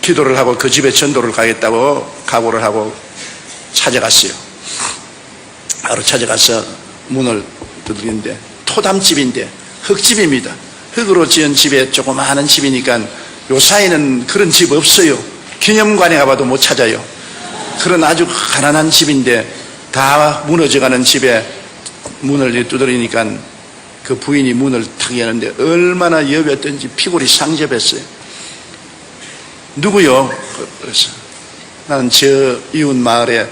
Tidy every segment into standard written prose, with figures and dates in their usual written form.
기도를 하고 그 집에 전도를 가겠다고 각오를 하고 찾아갔어요. 바로 찾아가서 문을 두드리는데 토담집인데 흙집입니다. 흙으로 지은 집에 조그마한 집이니까 요 사이는 그런 집 없어요. 기념관에 가봐도 못 찾아요. 그런 아주 가난한 집인데 다 무너져가는 집에 문을 두드리니까 그 부인이 문을 탁 여는데 얼마나 여겼던지 피골이 상접했어요. 누구요? 그래서 나는 저 이웃 마을에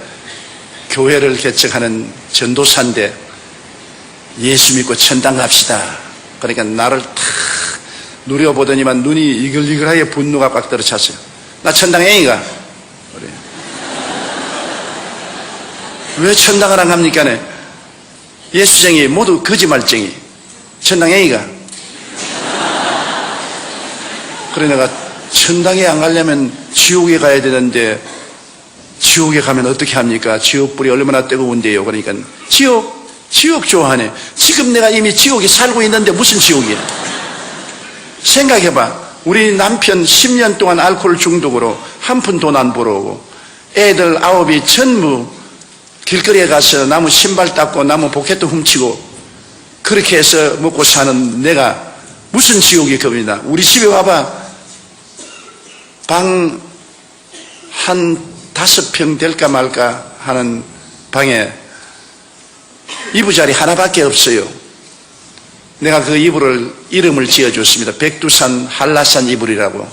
교회를 개척하는 전도사인데 예수 믿고 천당 갑시다. 그러니까 나를 탁 누려보더니만 눈이 이글이글하게 분노가 꽉 들어찼어요. 나 천당 애인가? 그래. 왜 천당을 안 갑니까? 예수쟁이 모두 거짓말쟁이. 천당 애인가? 그래 내가 천당에 안 가려면 지옥에 가야 되는데 지옥에 가면 어떻게 합니까? 지옥불이 얼마나 뜨거운데요. 그러니까 지옥 좋아하네. 지금 내가 이미 지옥에 살고 있는데 무슨 지옥이야? 생각해봐. 우리 남편 10년 동안 알코올 중독으로 한 푼 돈 안 벌어오고 애들 9이 전부 길거리에 가서 나무 신발 닦고 나무 포켓도 훔치고 그렇게 해서 먹고 사는 내가 무슨 지옥이 겁이 나? 우리 집에 와봐. 방 한 5평 될까 말까 하는 방에 이부자리 하나밖에 없어요. 내가 그 이름을 지어줬습니다. 백두산 한라산 이불이라고.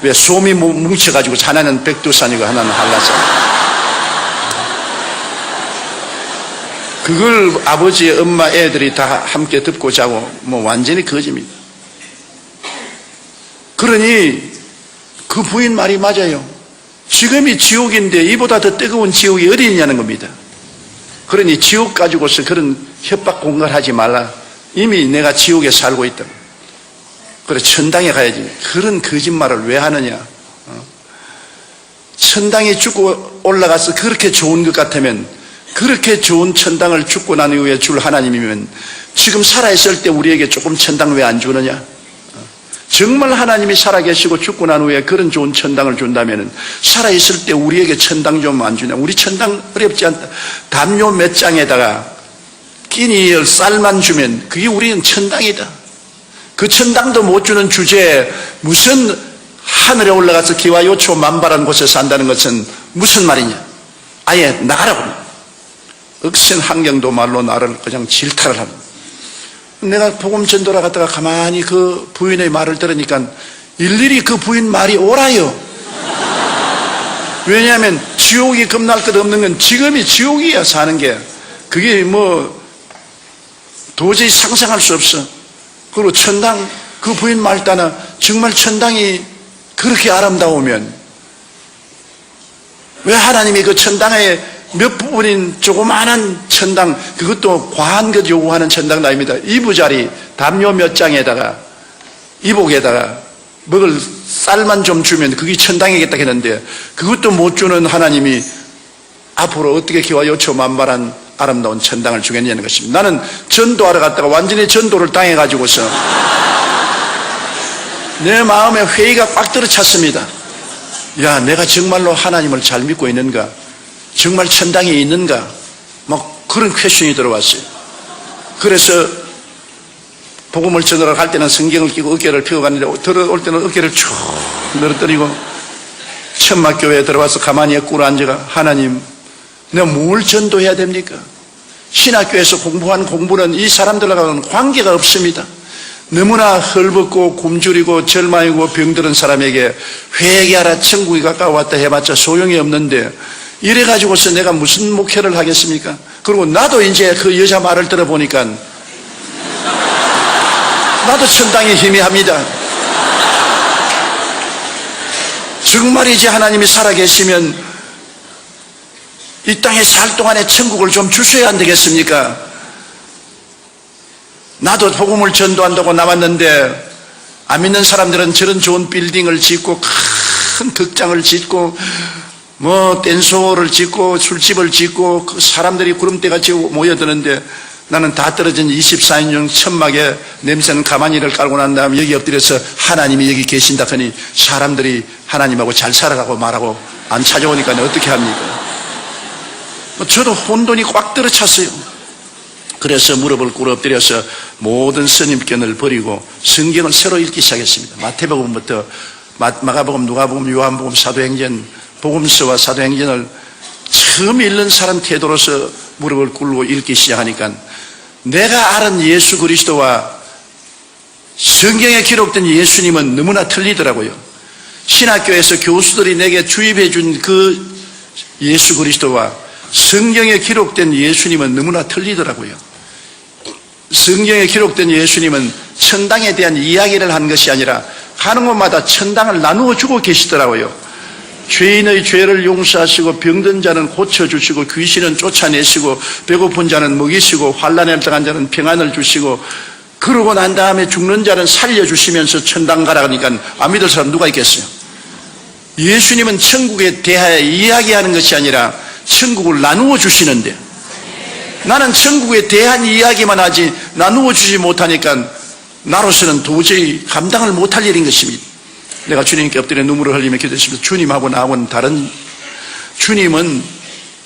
왜 솜이 뭉쳐가지고 하나는 백두산이고 하나는 한라산. 그걸 아버지, 엄마, 애들이 다 함께 덮고 자고 뭐 완전히 거짓입니다. 그러니 그 부인 말이 맞아요. 지금이 지옥인데 이보다 더 뜨거운 지옥이 어디 있냐는 겁니다. 그러니 지옥 가지고서 그런 협박 공갈하지 말라. 이미 내가 지옥에 살고 있다. 그래 천당에 가야지. 그런 거짓말을 왜 하느냐. 천당에 죽고 올라가서 그렇게 좋은 것 같으면, 그렇게 좋은 천당을 죽고 난 이후에 줄 하나님이면 지금 살아있을 때 우리에게 조금 천당 왜 안 주느냐. 정말 하나님이 살아계시고 죽고 난 후에 그런 좋은 천당을 준다면 살아있을 때 우리에게 천당 좀 안 주냐. 우리 천당 어렵지 않다. 담요 몇 장에다가 끼니 쌀만 주면 그게 우리는 천당이다. 그 천당도 못 주는 주제에 무슨 하늘에 올라가서 기와 요초 만발한 곳에 산다는 것은 무슨 말이냐. 아예 나가라고. 억센 환경도 말로 나를 그냥 질타를 합니다. 내가 복음 전도라 갔다가 가만히 그 부인의 말을 들으니까 일일이 그 부인 말이 옳아요. 왜냐하면 지옥이 겁날 것 없는 건 지금이 지옥이야. 사는 게 그게 뭐 도저히 상상할 수 없어. 그리고 천당, 그 부인 말 따나 정말 천당이 그렇게 아름다우면 왜 하나님이 그 천당에 몇 부분인 조그마한 천당, 그것도 과한 것 요구하는 천당도 아닙니다. 이부자리 담요 몇 장에다가 이복에다가 먹을 쌀만 좀 주면 그게 천당이겠다 했는데 그것도 못 주는 하나님이 앞으로 어떻게 기와 요초 만발한 아름다운 천당을 주겠냐는 것입니다. 나는 전도하러 갔다가 완전히 전도를 당해가지고서 내 마음에 회의가 꽉 들어찼습니다. 야, 내가 정말로 하나님을 잘 믿고 있는가? 정말 천당이 있는가? 막 그런 퀘션이 들어왔어요. 그래서 복음을 전하러 갈 때는 성경을 끼고 어깨를 펴고 갔는데 들어올 때는 어깨를 쭉 늘어뜨리고 천막교회에 들어와서 가만히 꿇어 앉아가 하나님, 내가 뭘 전도해야 됩니까? 신학교에서 공부한 공부는 이 사람들하고는 관계가 없습니다. 너무나 헐벗고 굶주리고 절망이고 병들은 사람에게 회개하라 천국이 가까워왔다 해봤자 소용이 없는데 이래가지고서 내가 무슨 목회를 하겠습니까? 그리고 나도 이제 그 여자 말을 들어보니까 나도 천당에 희미합니다. 정말이지 하나님이 살아계시면 이 땅에 살 동안에 천국을 좀 주셔야 안 되겠습니까? 나도 복음을 전도한다고 나왔는데 안 믿는 사람들은 저런 좋은 빌딩을 짓고 큰 극장을 짓고 뭐 댄스홀을 짓고 술집을 짓고 그 사람들이 구름대같이 모여드는데 나는 다 떨어진 24인용 천막에 냄새는 가만히를 깔고 난 다음 여기 엎드려서 하나님이 여기 계신다 하니 사람들이 하나님하고 잘 살아가고 말하고 안 찾아오니까 어떻게 합니까? 저도 혼돈이 꽉 들어찼어요. 그래서 무릎을 꿇어 엎드려서 모든 선입견을 버리고 성경을 새로 읽기 시작했습니다. 마태복음부터 마가복음, 누가복음, 요한복음, 사도행전, 복음서와 사도행전을 처음 읽는 사람 태도로서 무릎을 꿇고 읽기 시작하니까 내가 아는 예수 그리스도와 성경에 기록된 예수님은 너무나 틀리더라고요. 신학교에서 교수들이 내게 주입해 준 그 예수 그리스도와 성경에 기록된 예수님은 너무나 틀리더라고요. 성경에 기록된 예수님은 천당에 대한 이야기를 한 것이 아니라 가는 곳마다 천당을 나누어 주고 계시더라고요. 죄인의 죄를 용서하시고 병든 자는 고쳐주시고 귀신은 쫓아내시고 배고픈 자는 먹이시고 환난에 당한 자는 평안을 주시고 그러고 난 다음에 죽는 자는 살려주시면서 천당 가라 하니까 안 믿을 사람 누가 있겠어요? 예수님은 천국에 대하여 이야기하는 것이 아니라 천국을 나누어 주시는데 나는 천국에 대한 이야기만 하지 나누어 주지 못하니까 나로서는 도저히 감당을 못할 일인 것입니다. 내가 주님께 엎드려 눈물을 흘리며 기도했습니다. 주님하고 나하고는 다른, 주님은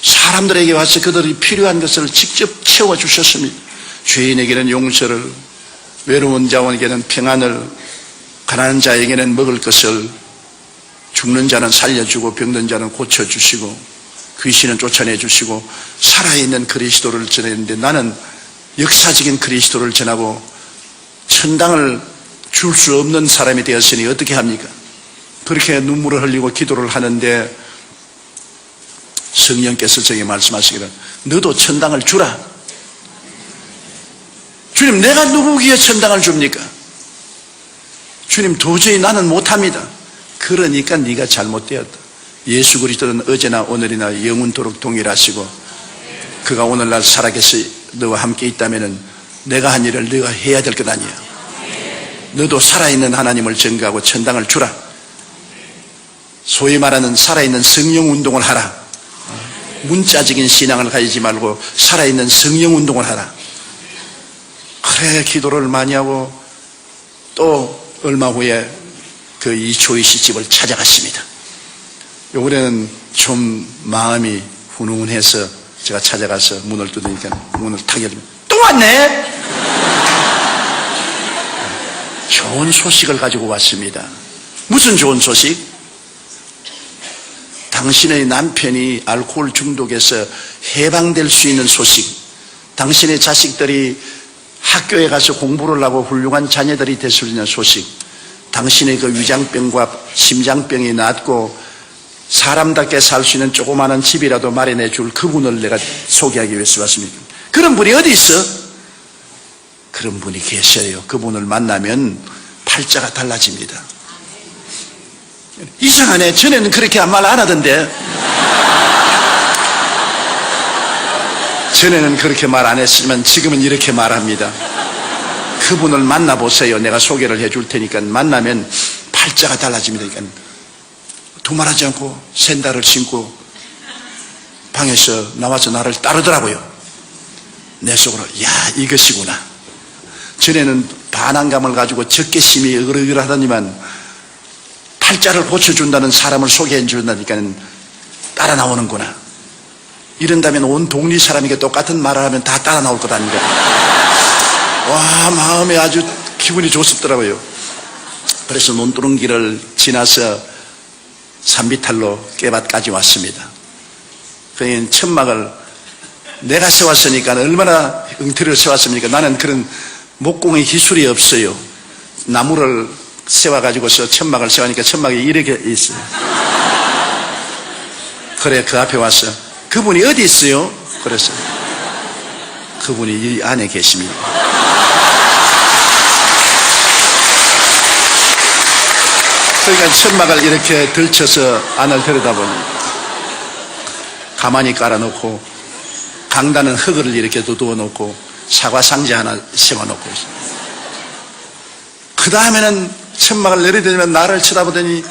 사람들에게 와서 그들이 필요한 것을 직접 채워주셨습니다. 죄인에게는 용서를, 외로운 자원에게는 평안을, 가난한 자에게는 먹을 것을, 죽는 자는 살려주고 병든 자는 고쳐주시고 귀신은 쫓아내주시고 살아있는 그리스도를 전했는데 나는 역사적인 그리스도를 전하고 천당을 줄 수 없는 사람이 되었으니 어떻게 합니까? 그렇게 눈물을 흘리고 기도를 하는데 성령께서 저에게 말씀하시기를 너도 천당을 주라. 주님, 내가 누구기에 천당을 줍니까? 주님, 도저히 나는 못합니다. 그러니까 네가 잘못되었다. 예수 그리스도는 어제나 오늘이나 영원토록 동일하시고 그가 오늘날 살아계서 너와 함께 있다면 내가 한 일을 네가 해야 될 것 아니야. 너도 살아있는 하나님을 전가하고 천당을 주라. 소위 말하는 살아있는 성령 운동을 하라. 문자적인 신앙을 가지지 말고 살아있는 성령 운동을 하라. 그래 기도를 많이 하고 또 얼마 후에 그 이초희 씨 집을 찾아갔습니다. 요번에는 좀 마음이 훈훈해서 제가 찾아가서 문을 두드리니까 문을 탁 열면 또 왔네? 좋은 소식을 가지고 왔습니다. 무슨 좋은 소식? 당신의 남편이 알코올 중독에서 해방될 수 있는 소식, 당신의 자식들이 학교에 가서 공부를 하고 훌륭한 자녀들이 될 수 있는 소식, 당신의 그 위장병과 심장병이 낫고 사람답게 살 수 있는 조그마한 집이라도 마련해 줄 그분을 내가 소개하기 위해서 왔습니다. 그런 분이 어디 있어? 그런 분이 계셔요. 그분을 만나면 팔자가 달라집니다. 이상하네. 전에는 그렇게 말 안 하던데. 전에는 그렇게 말 안 했지만 지금은 이렇게 말합니다. 그분을 만나보세요. 내가 소개를 해줄 테니까 만나면 팔자가 달라집니다. 그러니까 두말하지 않고 샌들을 신고 방에서 나와서 나를 따르더라고요. 내 속으로 야 이것이구나. 전에는 반항감을 가지고 적개심이 으르으르하더니만 팔자를 고쳐준다는 사람을 소개해 준다니까 따라 나오는구나. 이런다면 온 동리 사람에게 똑같은 말을 하면 다 따라 나올 것 아닌가. 와, 마음에 아주 기분이 좋습더라고요. 그래서 논두렁길을 지나서 산비탈로 깨밭까지 왔습니다. 그러니 천막을 내가 세웠으니까 얼마나 엉터리를 세웠습니까? 나는 그런 목공의 기술이 없어요. 나무를 세워가지고서 천막을 세우니까 천막이 이렇게 있어요. 그래 그 앞에 와서 그분이 어디 있어요? 그래서 그분이 이 안에 계십니다. 그러니까 천막을 이렇게 들쳐서 안을 들여다보니 가만히 깔아놓고 강다는 흙을 이렇게 두어놓고 사과 상자 하나 세워놓고 있어요. 그 다음에는 천막을 내려다니면 나를 쳐다보더니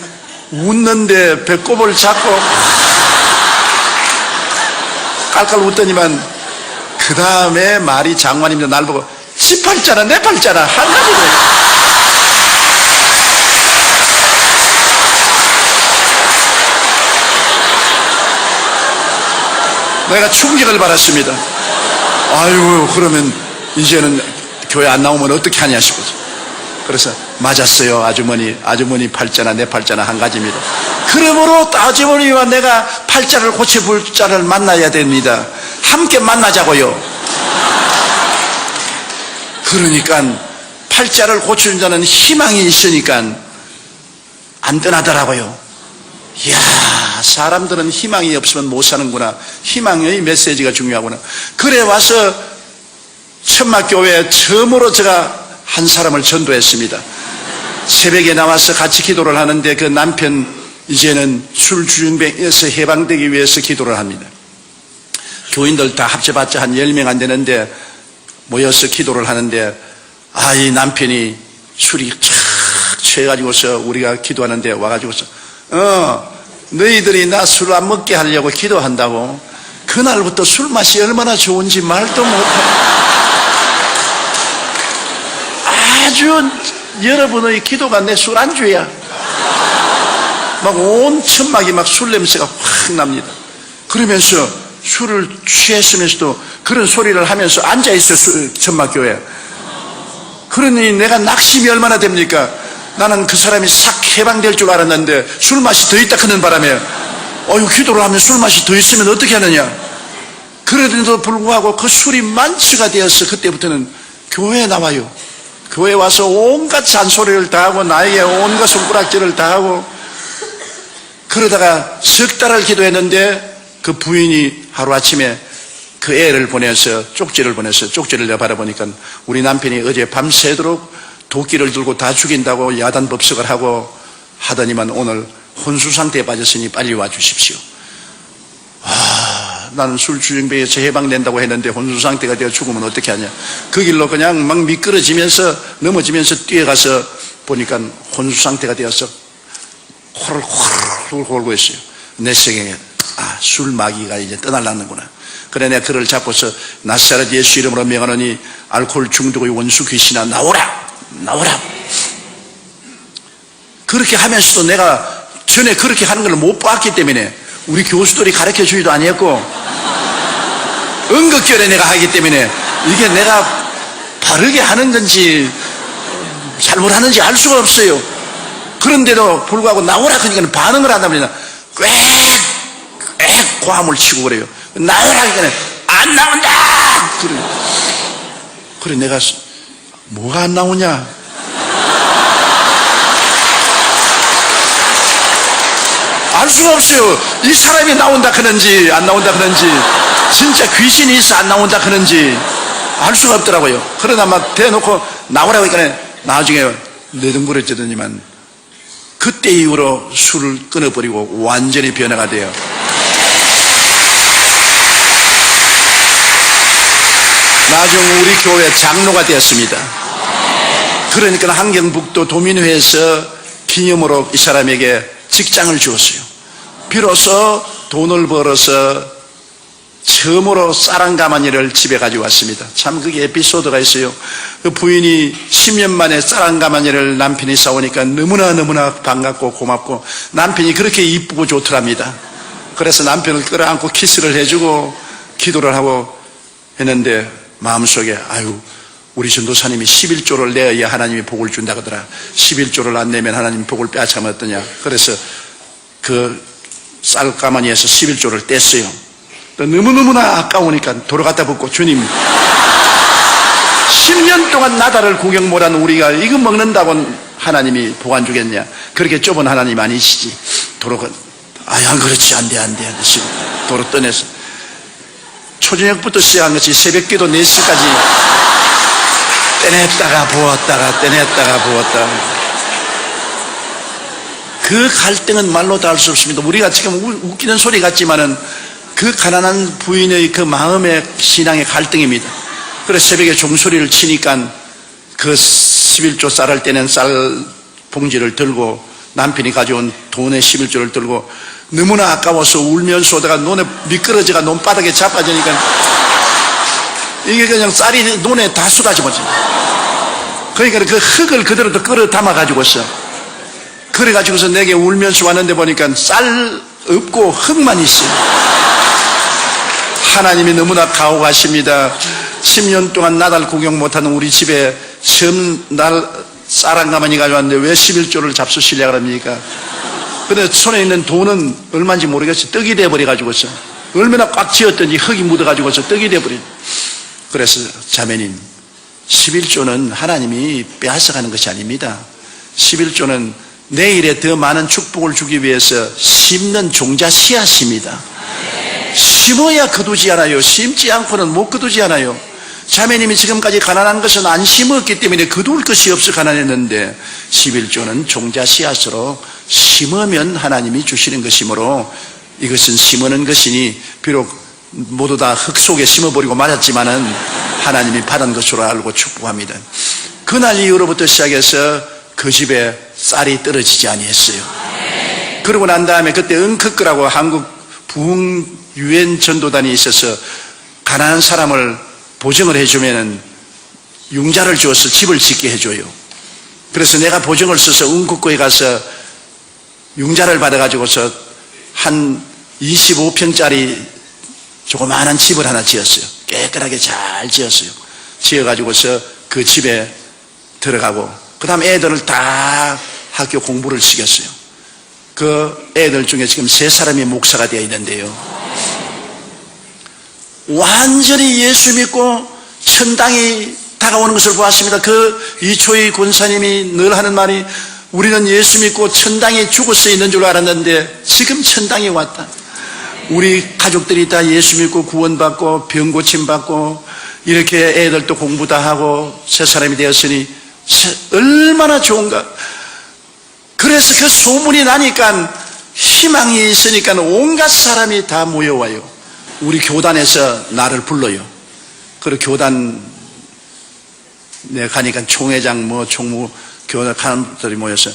웃는데 배꼽을 잡고 깔깔 웃더니만 그 다음에 말이 장관님도 날 보고 지 팔자나 내 팔자나 한 가지로. 내가 충격을 받았습니다. 아이고, 그러면 이제는 교회 안 나오면 어떻게 하냐 싶어서. 그래서 맞았어요. 아주머니 팔자나 내 팔자나 한 가지입니다. 그러므로 아주머니와 내가 팔자를 고쳐볼 자를 만나야 됩니다. 함께 만나자고요. 그러니까 팔자를 고치는 자는 희망이 있으니까 안 떠나더라고요. 이야, 사람들은 희망이 없으면 못 사는구나. 희망의 메시지가 중요하구나. 그래 와서 천막교회에 처음으로 제가 한 사람을 전도했습니다. 새벽에 나와서 같이 기도를 하는데 그 남편 이제는 술주정뱅에서 해방되기 위해서 기도를 합니다. 교인들 다 합쳐봤자 한 10명 안 되는데 모여서 기도를 하는데 이 남편이 술이 착 취해가지고서 우리가 기도하는데 와가지고서 너희들이 나 술 안 먹게 하려고 기도한다고. 그날부터 술 맛이 얼마나 좋은지 말도 못하고 아주 여러분의 기도가 내 술안주야. 막 온 천막이 막 술 냄새가 확 납니다. 그러면서 술을 취했으면서도 그런 소리를 하면서 앉아있어 천막교회. 그러니 내가 낙심이 얼마나 됩니까? 나는 그 사람이 싹 해방될 줄 알았는데 술 맛이 더 있다 크는 바람에 기도를 하면 술 맛이 더 있으면 어떻게 하느냐. 그래도 불구하고 그 술이 만취가 되어서 그때부터는 교회에 나와요. 교회에 와서 온갖 잔소리를 다 하고 나에게 온갖 손가락질을 다 하고 그러다가 석 달을 기도했는데 그 부인이 하루아침에 그 애를 보내서 쪽지를 내가 받아보니까 우리 남편이 어제 밤새도록 도끼를 들고 다 죽인다고 야단법석을 하고 하더니만 오늘 혼수 상태에 빠졌으니 빨리 와주십시오. 나는 술주정뱅에서 해방된다고 했는데 혼수 상태가 되어 죽으면 어떻게 하냐. 그 길로 그냥 막 미끄러지면서 넘어지면서 뛰어가서 보니까 혼수 상태가 되어서 호를 골고 있어요. 내 생각에 술 마귀가 이제 떠날라는구나. 그래 내가 그를 잡고서 나사렛 예수 이름으로 명하노니 알코올 중독의 원수 귀신아 나오라. 그렇게 하면서도 내가 전에 그렇게 하는 걸 못 봤기 때문에 우리 교수들이 가르쳐 주기도 아니었고 응급결에 내가 하기 때문에 이게 내가 바르게 하는 건지 잘못하는지 알 수가 없어요. 그런데도 불구하고 나오라 그러니까 반응을 한단 말이야. 꽥 고함을 치고 그래요. 나오라 그러니까 안 나온다. 그래 내가 뭐가 안 나오냐. 알 수가 없어요. 이 사람이 나온다 그런지 안 나온다 그런지 진짜 귀신이 있어 안 나온다 그런지 알 수가 없더라고요. 그러다 막 대놓고 나오라고 하니까 나중에 내등부러지더니만 그때 이후로 술을 끊어버리고 완전히 변화가 돼요. 나중 우리 교회 장로가 되었습니다. 그러니까 한경북도 도민회에서 기념으로 이 사람에게 직장을 주었어요. 비로소 돈을 벌어서 처음으로 쌀한가마니를 집에 가지고 왔습니다. 참 그게 에피소드가 있어요. 그 부인이 10년 만에 쌀한가마니를 남편이 싸우니까 너무나 반갑고 고맙고 남편이 그렇게 이쁘고 좋더랍니다. 그래서 남편을 끌어안고 키스를 해주고 기도를 하고 했는데 마음속에 우리 전도사님이 11조를 내어야 하나님이 복을 준다 그러더라. 11조를 안 내면 하나님이 복을 빼앗으면 어떠냐. 그래서 그 쌀가마니에서 11조를 뗐어요. 너무너무나 아까우니까 도로 갖다 붓고 주님 10년 동안 나다를 구경 못한 우리가 이거 먹는다고 하나님이 복 안 주겠냐. 그렇게 좁은 하나님 아니시지. 도로가 그렇지 안 돼 도로 떠내서 초저녁부터 시작한 것이 새벽기도 4시까지 떼냈다가 부었다가 그 갈등은 말로도 할 수 없습니다. 우리가 지금 웃기는 소리 같지만은 그 가난한 부인의 그 마음의 신앙의 갈등입니다. 그래서 새벽에 종소리를 치니까 그 11조 쌀을 떼낸 쌀 봉지를 들고 남편이 가져온 돈의 11조를 들고 너무나 아까워서 울면서 오다가 눈에 미끄러져가 논바닥에 자빠지니까 이게 그냥 쌀이 눈에 다 쏟아져버지. 그러니까 그 흙을 그대로 또 끌어 담아가지고서, 그래가지고서 내게 울면서 왔는데 보니까 쌀 없고 흙만 있어요. 하나님이 너무나 가혹하십니다. 10년 동안 나달 구경 못하는 우리 집에 처음 날 쌀 한 가마니 가져왔는데 왜 11조를 잡수시려고 합니까? 근데 손에 있는 돈은 얼마인지 모르겠어요. 떡이 돼버려가지고서, 얼마나 꽉 쥐었던지 흙이 묻어가지고서 떡이 돼버려. 그래서 자매님, 11조는 하나님이 빼앗아가는 것이 아닙니다. 11조는 내일에 더 많은 축복을 주기 위해서 심는 종자 씨앗입니다. 심어야 거두지 않아요. 심지 않고는 못 거두지 않아요. 자매님이 지금까지 가난한 것은 안 심었기 때문에 거둘 것이 없어 가난했는데, 11조는 종자 씨앗으로 심으면 하나님이 주시는 것이므로, 이것은 심으는 것이니 비록 모두 다 흙 속에 심어버리고 맞았지만은 하나님이 받은 것으로 알고 축복합니다. 그날 이후로부터 시작해서 그 집에 쌀이 떨어지지 아니했어요. 그러고 난 다음에 그때 은크크라고 한국 부흥 유엔 전도단이 있어서 가난한 사람을 보증을 해주면은 융자를 주어서 집을 짓게 해줘요. 그래서 내가 보증을 써서 은크크에 가서 융자를 받아가지고서 한 25평짜리 조그마한 집을 하나 지었어요. 깨끗하게 잘 지었어요. 지어가지고서 그 집에 들어가고, 그 다음 애들을 다 학교 공부를 시켰어요. 그 애들 중에 지금 3사람이 목사가 되어 있는데요, 완전히 예수 믿고 천당이 다가오는 것을 보았습니다. 그 이초희 권사님이 늘 하는 말이, 우리는 예수 믿고 천당에 죽어서 있는 줄 알았는데 지금 천당에 왔다. 우리 가족들이 다 예수 믿고 구원받고 병 고침받고 이렇게 애들도 공부 다 하고 3사람이 되었으니 얼마나 좋은가. 그래서 그 소문이 나니까, 희망이 있으니까 온갖 사람이 다 모여와요. 우리 교단에서 나를 불러요. 그리고 교단 내가 가니까 총회장 총무 교단 사람들이 모여서,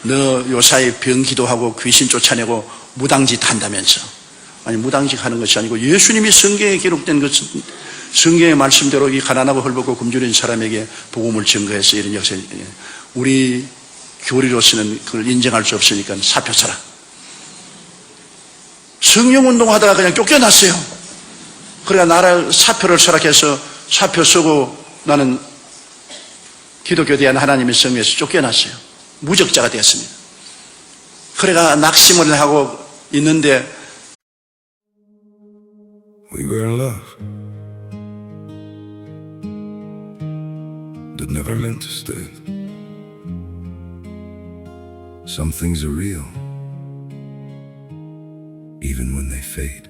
너 요사이 병 기도하고 귀신 쫓아내고 무당짓 한다면서. 아니, 무당짓 하는 것이 아니고 예수님이 성경에 기록된 것은 성경의 말씀대로 이 가난하고 헐벗고 굶주린 사람에게 복음을 증거해서 이런 역사. 우리 교리로서는 그걸 인정할 수 없으니까 사표 써라. 성령운동 하다가 그냥 쫓겨났어요. 그래야 나를 사표를 서락해서 사표 쓰고 나는 기독교에 대한 하나님의 성에서 쫓겨났어요. 무적자가 되었습니다. 그래가 낙심을 하고 있는데, We were in love that never meant to stay. Some things are real even when they fade.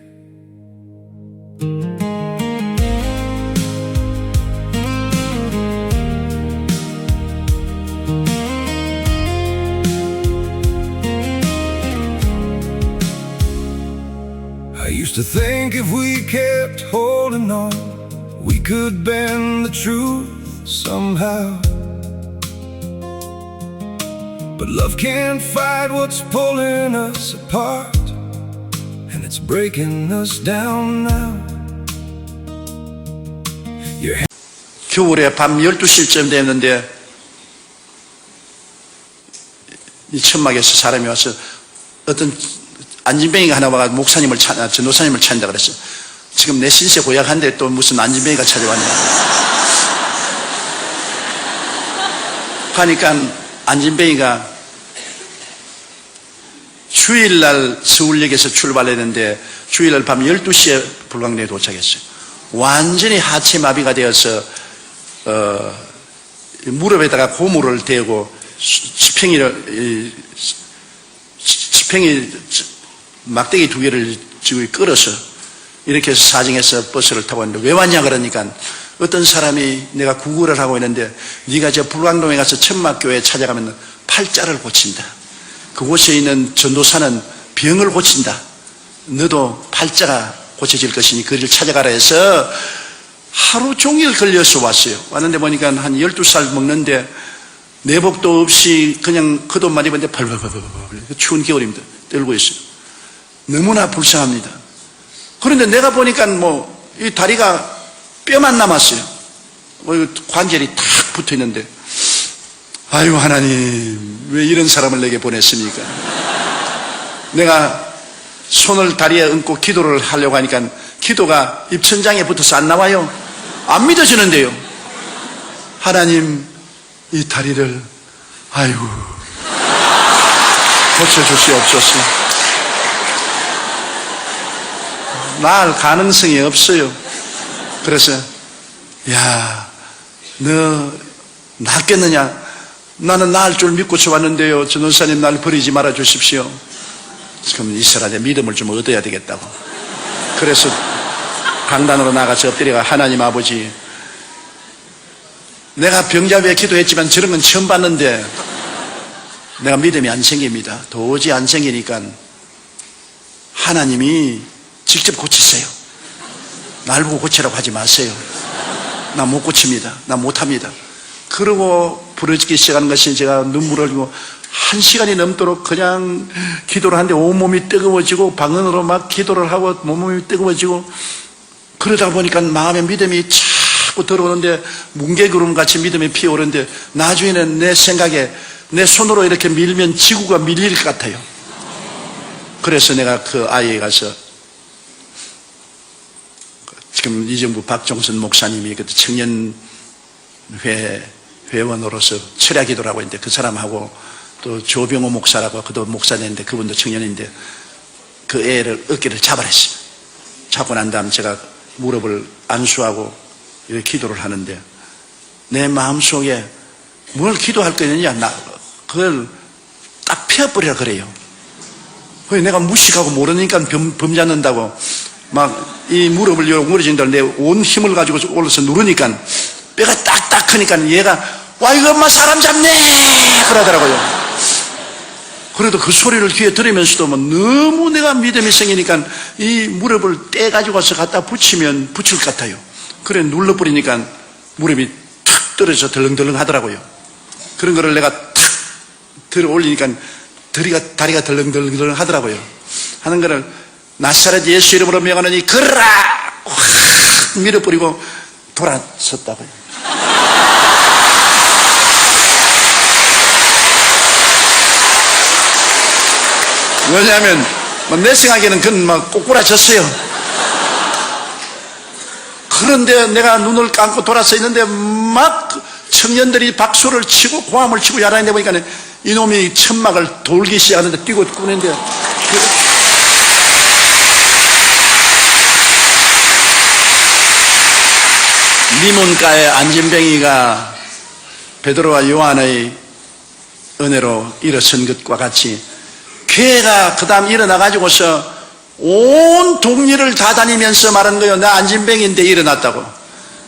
I used to think if we kept holding on, we could bend the truth somehow. But love can't fight what's pulling us apart, and it's breaking us down now. 겨울에 밤 12시쯤 됐는데 이 천막에서 사람이 와서 어떤 안진뱅이가 하나 와가 목사님을 전도사님을 찾는다 그랬어. 지금 내 신세 고약한데 또 무슨 안진뱅이가 찾아왔냐 하니까, 안진뱅이가 주일날 서울역에서 출발했는데 주일날 밤 12시에 불광동에 도착했어요. 완전히 하체마비가 되어서 무릎에다가 고무를 대고 지팽이 막대기 2개를 지고 끌어서 이렇게 해서 사정해서 버스를 타고 왔는데, 왜 왔냐 그러니까 어떤 사람이, 내가 구걸을 하고 있는데 네가 저 불광동에 가서 천막교회 찾아가면 팔자를 고친다. 그곳에 있는 전도사는 병을 고친다. 너도 팔자가 고쳐질 것이니 그를 찾아가라 해서 하루 종일 걸려서 왔어요. 왔는데 보니까 한 12살 먹는데 내복도 없이 그냥 겉옷만 입었는데 벌벌벌벌 추운 겨울입니다. 떨고 있어요. 너무나 불쌍합니다. 그런데 내가 보니까 이 다리가 뼈만 남았어요. 관절이 탁 붙어 있는데, 아유, 하나님, 왜 이런 사람을 내게 보냈습니까? 내가 손을 다리에 얹고 기도를 하려고 하니까 기도가 입천장에 붙어서 안 나와요. 안 믿어지는데요. 하나님, 이 다리를, 아유, 고쳐주시옵소서. 나을 가능성이 없어요. 그래서, 야, 너 낫겠느냐? 나는 나을 줄 믿고 쳐왔는데요. 전도사님, 날 버리지 말아 주십시오. 그럼 이 사람의 믿음을 좀 얻어야 되겠다고. 그래서 강단으로 나가서 엎드려가, 하나님 아버지, 내가 병자부에 기도했지만 저런 건 처음 봤는데 내가 믿음이 안 생깁니다. 도저히 안 생기니까 하나님이 직접 고치세요. 날 보고 고치라고 하지 마세요. 나 못 고칩니다. 나 못합니다. 그러고 부러지기 시작하는 것이, 제가 눈물을 흘리고 1시간이 넘도록 그냥 기도를 하는데 온몸이 뜨거워지고 방언으로 막 기도를 하고 온몸이 뜨거워지고, 그러다 보니까 마음에 믿음이 자꾸 들어오는데 뭉게구름같이 믿음이 피어오르는데, 나중에는 내 생각에 내 손으로 이렇게 밀면 지구가 밀릴 것 같아요. 그래서 내가 그 아이에 가서, 지금 이정부 박종선 목사님이 그때 청년회 회원으로서 철야 기도를 하고 있는데, 그 사람하고 또 조병호 목사라고, 그도 목사인데 그분도 청년인데, 그 애를 어깨를 잡아냈어요. 잡고 난 다음 제가 무릎을 안수하고 이렇게 기도를 하는데, 내 마음속에 뭘 기도할 거냐, 그걸 딱 펴버리라 그래요. 내가 무식하고 모르니까 범잡는다고 막 이 무릎을 요구르진다고 내 온 힘을 가지고 올라서 누르니까 뼈가 딱딱 크니까 얘가, 와, 이거 엄마 사람 잡네! 그러더라고요. 그래도 그 소리를 귀에 들으면서도 뭐 너무 내가 믿음이 생기니까 이 무릎을 떼가지고 와서 갖다 붙이면 붙일 것 같아요. 그래 눌러버리니까 무릎이 탁 떨어져 덜렁덜렁 하더라고요. 그런 거를 내가 탁 들어 올리니까 다리가 덜렁덜렁 하더라고요. 하는 거를 나사렛 예수 이름으로 명하노니 걸어라! 확 밀어버리고 돌아섰다고요. 왜냐하면 내 생각에는 그건 막 꼬꾸라졌어요. 그런데 내가 눈을 감고 돌아서 있는데 막 청년들이 박수를 치고 고함을 치고 야단인데 보니까 이놈이 천막을 돌기 시작하는데 뛰고 꾸는데, 미문가의 안진뱅이가 베드로와 요한의 은혜로 일어선 것과 같이 교회가 그 다음 일어나가지고서 온 동리를 다 다니면서 말한 거예요. 나 안진뱅이인데 일어났다고.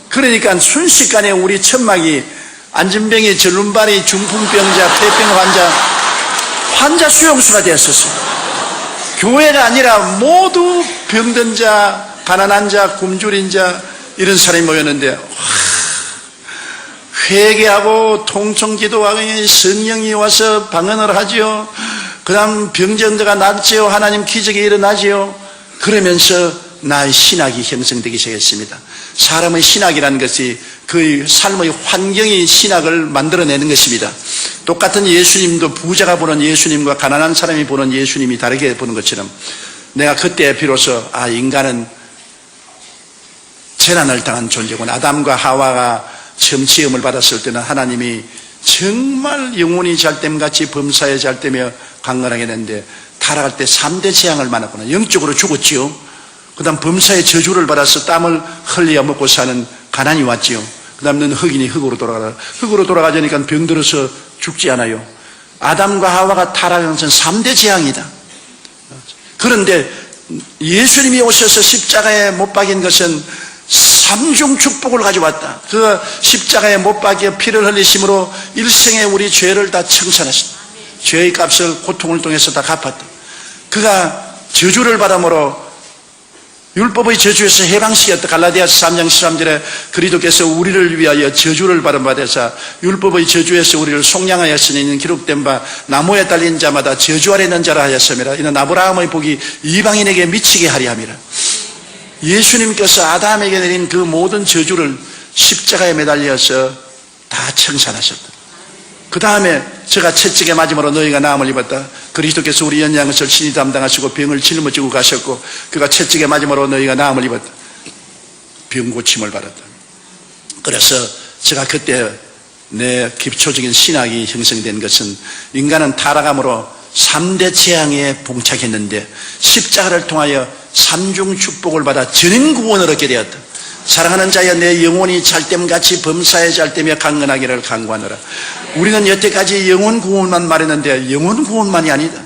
그러니까 순식간에 우리 천막이 안진뱅이, 절름발이, 중풍병자, 폐병 환자 수용소가 되었었어요. 교회가 아니라 모두 병든 자, 가난한 자, 굶주린 자, 이런 사람이 모였는데, 회개하고 통성기도하고 성령이 와서 방언을 하지요. 그 다음 병정자가 낫지요. 하나님 기적이 일어나지요. 그러면서 나의 신학이 형성되기 시작했습니다. 사람의 신학이라는 것이 그 삶의 환경이 신학을 만들어내는 것입니다. 똑같은 예수님도 부자가 보는 예수님과 가난한 사람이 보는 예수님이 다르게 보는 것처럼, 내가 그때 비로소 인간은 재난을 당한 존재구나. 아담과 하와가 처음 지음을 받았을 때는 하나님이 정말 영혼이 잘됨같이 범사에 잘되며 강건하게 했는데, 타락할 때 3대 재앙을 만났구나. 영적으로 죽었지요. 그 다음 범사의 저주를 받아서 땀을 흘려 먹고 사는 가난이 왔지요. 그 다음 너는 흑인이 흑으로 돌아가라. 흑으로 돌아가자니까 병들어서 죽지 않아요. 아담과 하와가 타락한 것은 3대 재앙이다. 그런데 예수님이 오셔서 십자가에 못 박인 것은 3중 축복을 가져왔다. 그 십자가에 못 박여 피를 흘리심으로 일생에 우리 죄를 다 청산했습니다. 죄의 값을 고통을 통해서 다 갚았다. 그가 저주를 받음으로 율법의 저주에서 해방시켰다. 갈라디아서 3장 13절에 그리스도께서 우리를 위하여 저주를 받아서 율법의 저주에서 우리를 속량하였으니 이는 기록된 바 나무에 달린 자마다 저주 아래 있는 자라 하였음이라. 이는 아브라함의 복이 이방인에게 미치게 하리 함이라. 예수님께서 아담에게 내린 그 모든 저주를 십자가에 매달려서 다 청산하셨다. 그 다음에 제가 채찍에 맞음으로 너희가 나음을 입었다. 그리스도께서 우리 연약한 것을 친히 담당하시고 병을 짊어지고 가셨고 그가 채찍에 맞음으로 너희가 나음을 입었다. 병 고침을 받았다. 그래서 제가 그때 내 기초적인 신학이 형성된 것은 인간은 타락함으로 3대 재앙에 봉착했는데 십자가를 통하여 삼중 축복을 받아 전인구원을 얻게 되었다. 사랑하는 자여 내 영혼이 잘됨같이 범사에 잘되며 강건하기를 간구하노라. 우리는 여태까지 영혼 구원만 말했는데 영혼 구원만이 아니다.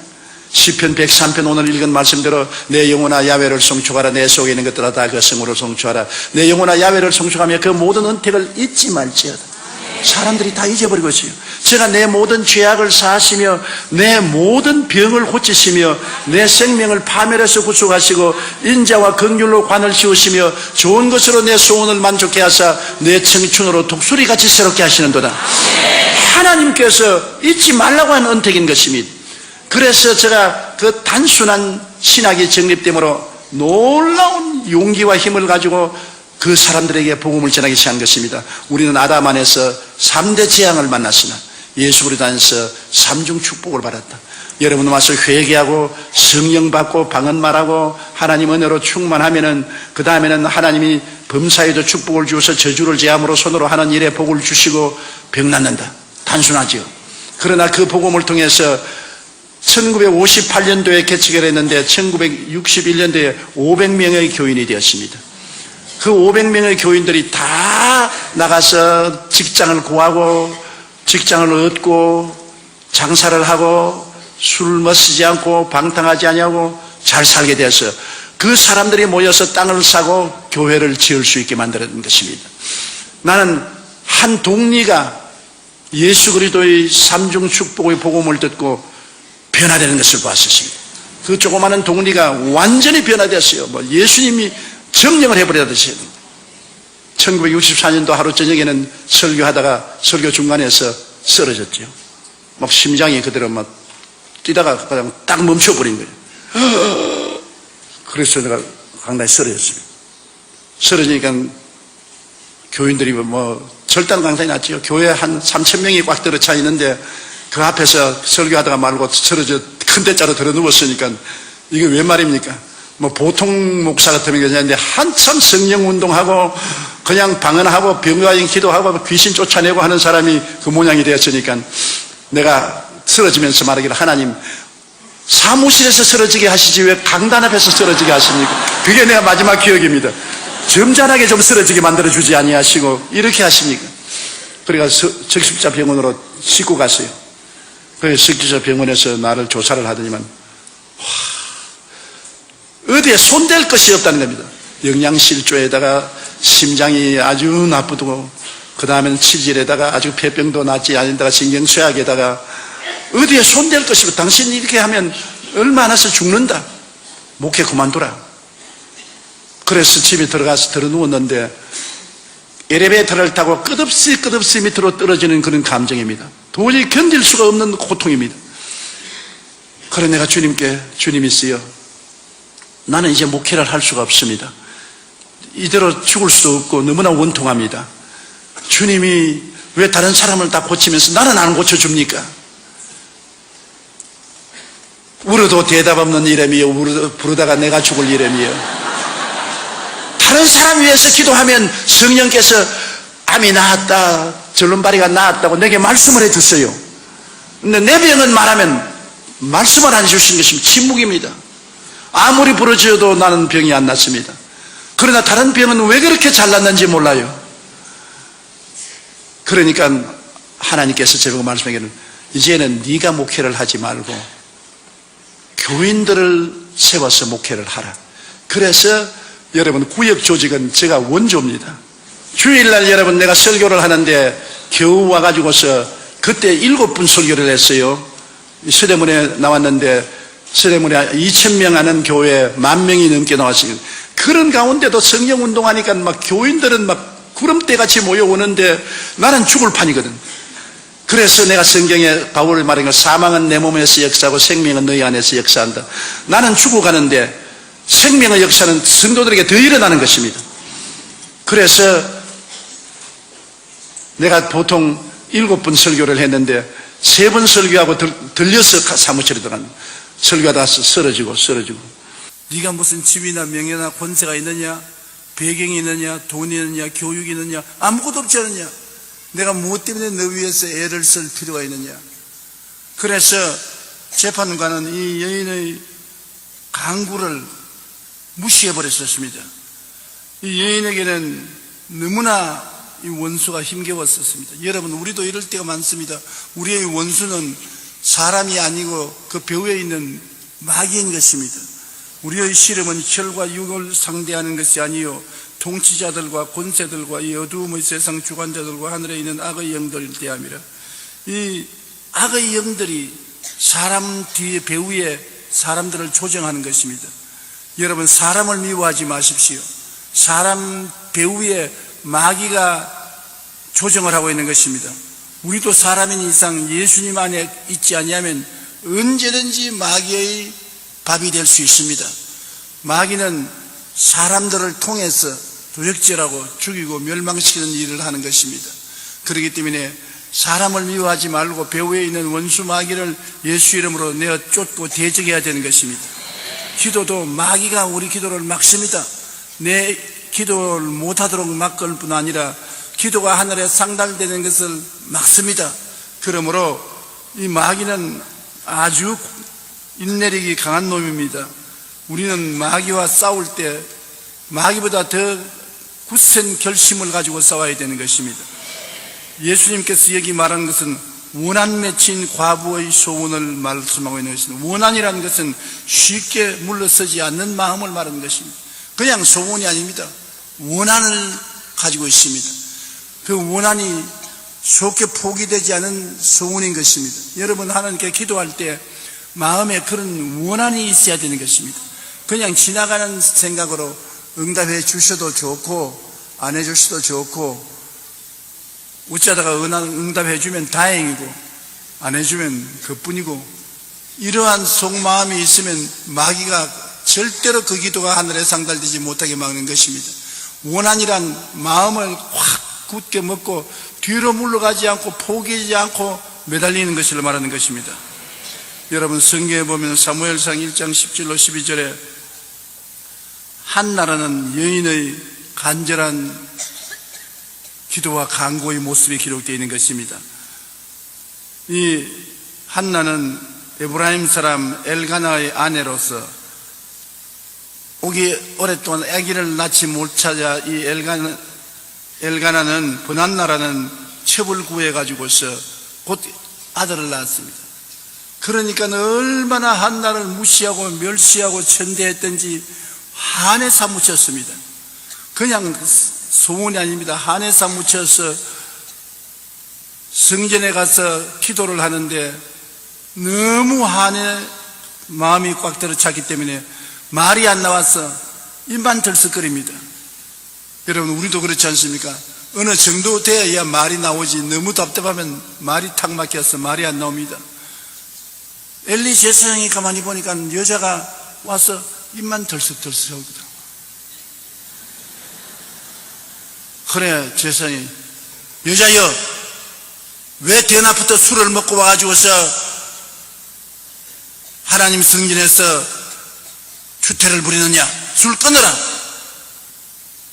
시편 103편 오늘 읽은 말씀대로 내 영혼아 야훼를 송축하라. 내 속에 있는 것들아 다 그 성으로 송축하라. 내 영혼아 야훼를 송축하며 그 모든 은택을 잊지 말지어다. 사람들이 다 잊어버리고 있어요. 제가 내 모든 죄악을 사하시며 내 모든 병을 고치시며 내 생명을 파멸해서 구속하시고 인자와 긍휼로 관을 씌우시며 좋은 것으로 내 소원을 만족해 하사 내 청춘으로 독수리같이 새롭게 하시는도다. 하나님께서 잊지 말라고 하는 은택인 것입니다. 그래서 제가 그 단순한 신학이 정립되므로 놀라운 용기와 힘을 가지고 그 사람들에게 복음을 전하기 시작한 것입니다. 우리는 아담 안에서 3대 재앙을 만났으나 예수 그리스도 안에서 삼중 축복을 받았다. 여러분 와서 회개하고 성령 받고 방언말하고 하나님 은혜로 충만하면은 그 다음에는 하나님이 범사에도 축복을 주어서 저주를 제함으로 손으로 하는 일에 복을 주시고 병 낫는다. 단순하지요. 그러나 그 복음을 통해서 1958년도에 개척을 했는데 1961년도에 500명의 교인이 되었습니다. 그 500명의 교인들이 다 나가서 직장을 구하고 직장을 얻고 장사를 하고 술 마시지 않고 방탕하지 않냐고 잘 살게 되었어요. 그 사람들이 모여서 땅을 사고 교회를 지을 수 있게 만드는 것입니다. 나는 한 동리가 예수 그리스도의 삼중 축복의 복음을 듣고 변화되는 것을 봤었습니다. 그 조그마한 동리가 완전히 변화되었어요. 예수님이 정령을 해버려야듯이. 1964년도 하루 저녁에는 설교하다가 설교 중간에서 쓰러졌죠. 막 심장이 그대로 막 뛰다가 그냥 딱 멈춰버린 거예요. 그래서 내가 강단에 쓰러졌습니다. 쓰러지니까 교인들이 절단 강단이 났죠. 교회 한 3,000명이 꽉 들어차 있는데 그 앞에서 설교하다가 말고 쓰러져 큰 대자로 들어 누웠으니까 이게 왜 말입니까? 보통 목사 같으면 괜찮은데 한참 성령 운동하고 그냥 방언하고 병과인 기도하고 귀신 쫓아내고 하는 사람이 그 모양이 되었으니까 내가 쓰러지면서 말하기를 하나님 사무실에서 쓰러지게 하시지 왜 강단 앞에서 쓰러지게 하십니까? 그게 내가 마지막 기억입니다. 점잖하게 좀 쓰러지게 만들어주지 아니하시고 이렇게 하십니까? 그래서 적십자 병원으로 싣고 갔어요. 그래서 적십자 병원에서 나를 조사를 하더니만 어디에 손댈 것이 없다는 겁니다. 영양실조에다가 심장이 아주 나쁘고 그 다음에는 치질에다가 아주 폐병도 낫지 않는다가 신경쇠약에다가 어디에 손댈 것이 없고 당신이 이렇게 하면 얼마 안 와서 죽는다. 목회 그만두라. 그래서 집에 들어가서 들어 누웠는데 엘리베이터를 타고 끝없이 밑으로 떨어지는 그런 감정입니다. 도저히 견딜 수가 없는 고통입니다. 그래 내가 주님께 주님 있어요. 나는 이제 목회를 할 수가 없습니다. 이대로 죽을 수도 없고 너무나 원통합니다. 주님이 왜 다른 사람을 다 고치면서 나는 안 고쳐줍니까? 울어도 대답 없는 이름이요. 부르다가 내가 죽을 이름이요. 다른 사람 위해서 기도하면 성령께서 암이 나았다, 절름발이가 나았다고 내게 말씀을 해줬어요. 근데 내 병은 말하면 말씀을 안 해주신 것이 침묵입니다. 아무리 부르짖어도 나는 병이 안 났습니다. 그러나 다른 병은 왜 그렇게 잘났는지 몰라요. 그러니까 하나님께서 저보고 말씀하기를 이제는 네가 목회를 하지 말고 교인들을 세워서 목회를 하라. 그래서 여러분 구역 조직은 제가 원조입니다. 주일날 여러분 내가 설교를 하는데 겨우 와가지고서 그때 7분 설교를 했어요. 서대문에 나왔는데 서대문에 2,000명 하는 교회에 10,000명이 넘게 나왔어요. 그런 가운데도 성령 운동하니까 막 교인들은 막 구름대같이 모여오는데 나는 죽을 판이거든. 그래서 내가 성경에 바울을 말한 걸 사망은 내 몸에서 역사하고 생명은 너희 안에서 역사한다. 나는 죽어가는데 생명의 역사는 성도들에게 더 일어나는 것입니다. 그래서 내가 보통 7번 설교를 했는데 3번 설교하고 들려서 사무실에 들어간 설교하다 쓰러지고 네가 무슨 집이나 명예나 권세가 있느냐, 배경이 있느냐, 돈이 있느냐, 교육이 있느냐, 아무것도 없지 않느냐, 내가 무엇 때문에 너 위해서 애를 쓸 필요가 있느냐. 그래서 재판관은 이 여인의 강구를 무시해버렸었습니다. 이 여인에게는 너무나 이 원수가 힘겨웠었습니다. 여러분, 우리도 이럴 때가 많습니다. 우리의 원수는 사람이 아니고 그 배후에 있는 마귀인 것입니다. 우리의 시름은 혈과 육을 상대하는 것이 아니요 통치자들과 권세들과 이 어두움의 세상 주관자들과 하늘에 있는 악의 영들을 대함이라. 이 악의 영들이 사람 뒤에 배후에 사람들을 조정하는 것입니다. 여러분, 사람을 미워하지 마십시오. 사람 배후에 마귀가 조정을 하고 있는 것입니다. 우리도 사람인 이상 예수님 안에 있지 아니하면 언제든지 마귀의 밥이 될 수 있습니다. 마귀는 사람들을 통해서 도적질하고 죽이고 멸망시키는 일을 하는 것입니다. 그렇기 때문에 사람을 미워하지 말고 배후에 있는 원수 마귀를 예수 이름으로 내어 쫓고 대적해야 되는 것입니다. 기도도 마귀가 우리 기도를 막습니다. 내 기도를 못하도록 막을 뿐 아니라 기도가 하늘에 상달되는 것을 막습니다. 그러므로 이 마귀는 아주 인내력이 강한 놈입니다. 우리는 마귀와 싸울 때 마귀보다 더 굳센 결심을 가지고 싸워야 되는 것입니다. 예수님께서 여기 말하는 것은 원한 맺힌 과부의 소원을 말씀하고 있는 것입니다. 원한이라는 것은 쉽게 물러서지 않는 마음을 말하는 것입니다. 그냥 소원이 아닙니다. 원한을 가지고 있습니다. 그 원한이 쉽게 포기되지 않은 소원인 것입니다. 여러분, 하나님께 기도할 때 마음에 그런 원한이 있어야 되는 것입니다. 그냥 지나가는 생각으로 응답해 주셔도 좋고 안 해 주셔도 좋고, 어쩌다가 응답해 주면 다행이고 안 해주면 그뿐이고, 이러한 속마음이 있으면 마귀가 절대로 그 기도가 하늘에 상달되지 못하게 막는 것입니다. 원한이란 마음을 확 굳게 먹고 뒤로 물러가지 않고 포기하지 않고 매달리는 것을 말하는 것입니다. 여러분, 성경에 보면 사무엘상 1장 10절로 12절에 한나라는 여인의 간절한 기도와 간구의 모습이 기록되어 있는 것입니다. 이 한나는 에브라임 사람 엘가나의 아내로서 오랫동안 아기를 낳지 못하자 이 엘가나는 브난나라는 첩을 구해가지고서 곧 아들을 낳았습니다. 그러니까 얼마나 한나를 무시하고 멸시하고 천대했던지 한에 사무쳤습니다. 그냥 소문이 아닙니다. 한에 사무쳐서 성전에 가서 기도를 하는데 너무 한에 마음이 꽉 들어찼기 때문에 말이 안 나와서 입만 들썩거립니다. 여러분, 우리도 그렇지 않습니까? 어느 정도 돼야 말이 나오지, 너무 답답하면 말이 탁 막혀서 말이 안 나옵니다. 엘리 제사장이 가만히 보니까 여자가 와서 입만 들썩들썩 하거든. 그래, 제사장이, 여자여, 왜 대낮부터 술을 먹고 와가지고서 하나님 성전에서 추태를 부리느냐? 술 끊어라.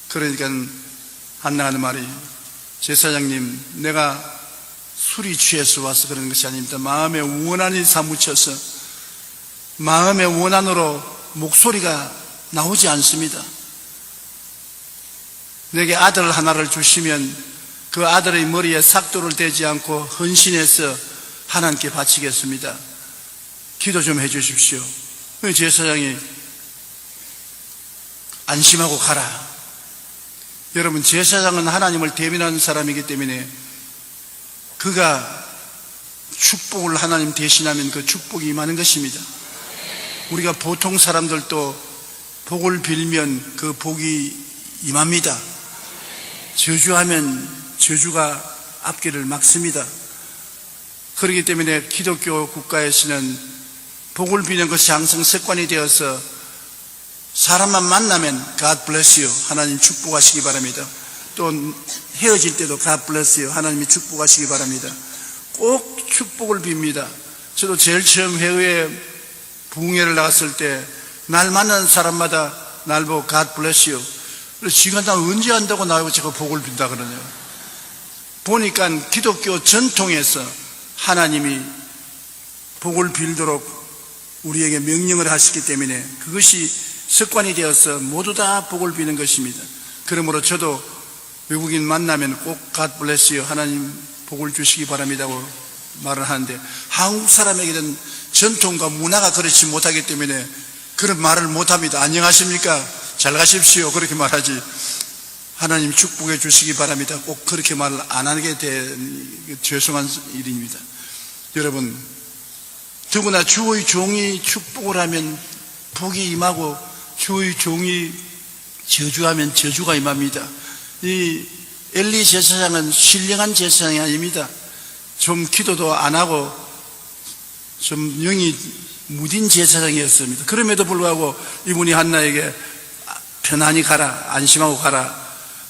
그러니까 한나가 하는 말이, 제사장님, 내가 술이 취해서 와서 그러는 것이 아닙니다. 마음의 원한이 사무쳐서 마음의 원한으로 목소리가 나오지 않습니다. 내게 아들 하나를 주시면 그 아들의 머리에 삭도를 대지 않고 헌신해서 하나님께 바치겠습니다. 기도 좀 해 주십시오. 제사장이 안심하고 가라. 여러분, 제사장은 하나님을 대면하는 사람이기 때문에 그가 축복을 하나님 대신하면 그 축복이 임하는 것입니다. 우리가 보통 사람들도 복을 빌면 그 복이 임합니다. 저주하면 저주가 앞길을 막습니다. 그렇기 때문에 기독교 국가에서는 복을 비는 것이 항상 습관이 되어서 사람만 만나면 God bless you, 하나님 축복하시기 바랍니다. 또 헤어질 때도 God bless you, 하나님이 축복하시기 바랍니다. 꼭 축복을 빕니다. 저도 제일 처음 해외에 부흥회를 나갔을 때 날 만나는 사람마다 날 보고 God bless you. 그래서 지가 나 언제 한다고 나하고 제가 복을 빈다 그러네요. 보니까 기독교 전통에서 하나님이 복을 빌도록 우리에게 명령을 하시기 때문에 그것이 습관이 되어서 모두 다 복을 비는 것입니다. 그러므로 저도 외국인 만나면 꼭 God bless you, 하나님 복을 주시기 바랍니다고 말을 하는데, 한국 사람에게는 전통과 문화가 그렇지 못하기 때문에 그런 말을 못합니다. 안녕하십니까? 잘 가십시오. 그렇게 말하지. 하나님 축복해 주시기 바랍니다. 꼭 그렇게 말을 안 하게 된 죄송한 일입니다. 여러분, 더구나 주의 종이 축복을 하면 복이 임하고 주의 종이 저주하면 저주가 임합니다. 이 엘리 제사장은 신령한 제사장이 아닙니다. 좀 기도도 안 하고 좀 영이 무딘 제사장이었습니다. 그럼에도 불구하고 이분이 한나에게 편안히 가라, 안심하고 가라,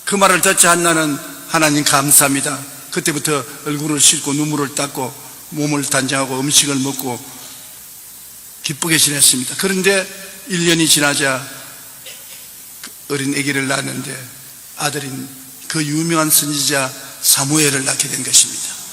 그 말을 듣자 한나는 하나님 감사합니다. 그때부터 얼굴을 씻고 눈물을 닦고 몸을 단장하고 음식을 먹고 기쁘게 지냈습니다. 그런데 1년이 지나자 어린 아기를 낳았는데 아들인 그 유명한 선지자 사무엘을 낳게 된 것입니다.